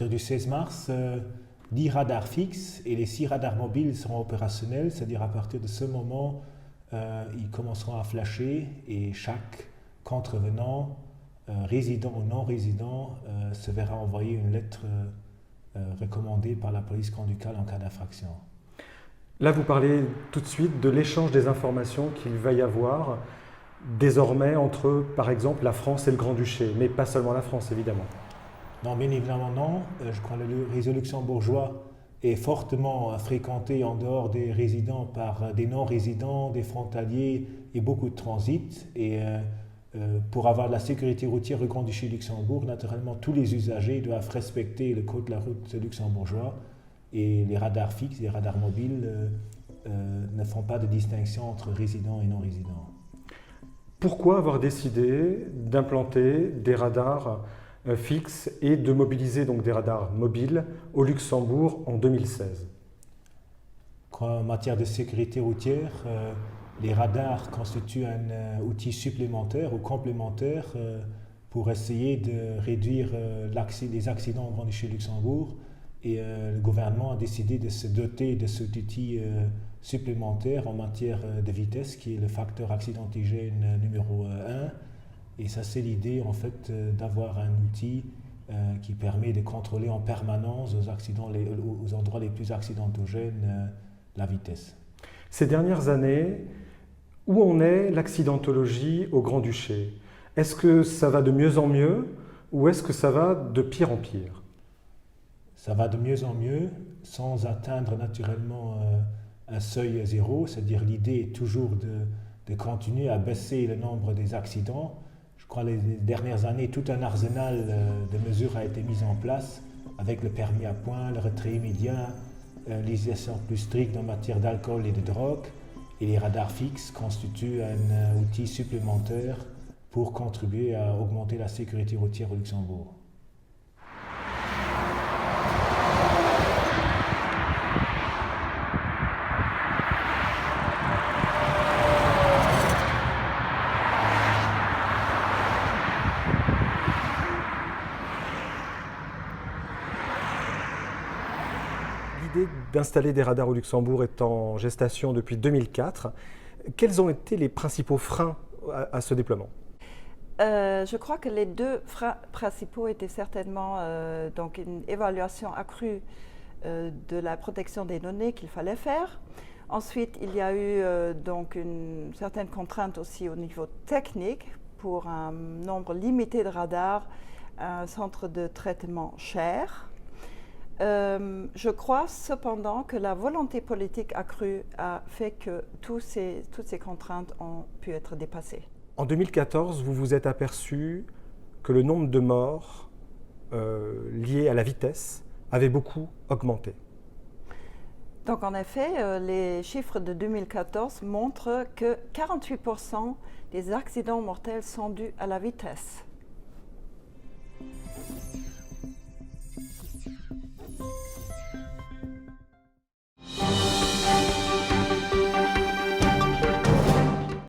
partir du 16 mars, 10 radars fixes et les 6 radars mobiles seront opérationnels, c'est-à-dire à partir de ce moment, ils commenceront à flasher et chaque contrevenant, résident ou non résident, se verra envoyer une lettre recommandée par la police conducale en cas d'infraction. Là, vous parlez tout de suite de l'échange des informations qu'il va y avoir désormais entre, par exemple, la France et le Grand-Duché, mais pas seulement la France, évidemment. Non, bien évidemment non. Je crois que le réseau luxembourgeois est fortement fréquenté en dehors des résidents par des non-résidents, des frontaliers et beaucoup de transit. Et pour avoir de la sécurité routière au Grand-Duché de Luxembourg, naturellement, tous les usagers doivent respecter le code de la route luxembourgeois. Et les radars fixes, les radars mobiles ne font pas de distinction entre résidents et non-résidents. Pourquoi avoir décidé d'implanter des radars fixes et de mobiliser donc des radars mobiles au Luxembourg en 2016? En matière de sécurité routière, les radars constituent un outil supplémentaire ou complémentaire pour essayer de réduire les accidents au Grand-Duché de Luxembourg. Et le gouvernement a décidé de se doter de cet outil supplémentaire en matière de vitesse, qui est le facteur accidentigène numéro 1. Et ça, c'est l'idée, en fait, d'avoir un outil qui permet de contrôler en permanence aux endroits les plus accidentogènes la vitesse. Ces dernières années, où en est l'accidentologie au Grand-Duché? Est-ce que ça va de mieux en mieux ou est-ce que ça va de pire en pire? Ça va de mieux en mieux, sans atteindre naturellement un seuil zéro, c'est-à-dire l'idée est toujours de continuer à baisser le nombre des accidents. Je crois que les dernières années, tout un arsenal de mesures a été mis en place, avec le permis à points, le retrait immédiat, les législation plus stricte en matière d'alcool et de drogue, et les radars fixes constituent un outil supplémentaire pour contribuer à augmenter la sécurité routière au Luxembourg. L'idée d'installer des radars au Luxembourg est en gestation depuis 2004. Quels ont été les principaux freins à ce déploiement? Je crois que les deux freins principaux étaient certainement donc une évaluation accrue de la protection des données qu'il fallait faire. Ensuite, il y a eu donc une certaine contrainte aussi au niveau technique pour un nombre limité de radars, un centre de traitement cher. Je crois cependant que la volonté politique accrue a fait que toutes ces contraintes ont pu être dépassées. En 2014, vous vous êtes aperçu que le nombre de morts liés à la vitesse avait beaucoup augmenté. Donc en effet, les chiffres de 2014 montrent que 48% des accidents mortels sont dus à la vitesse.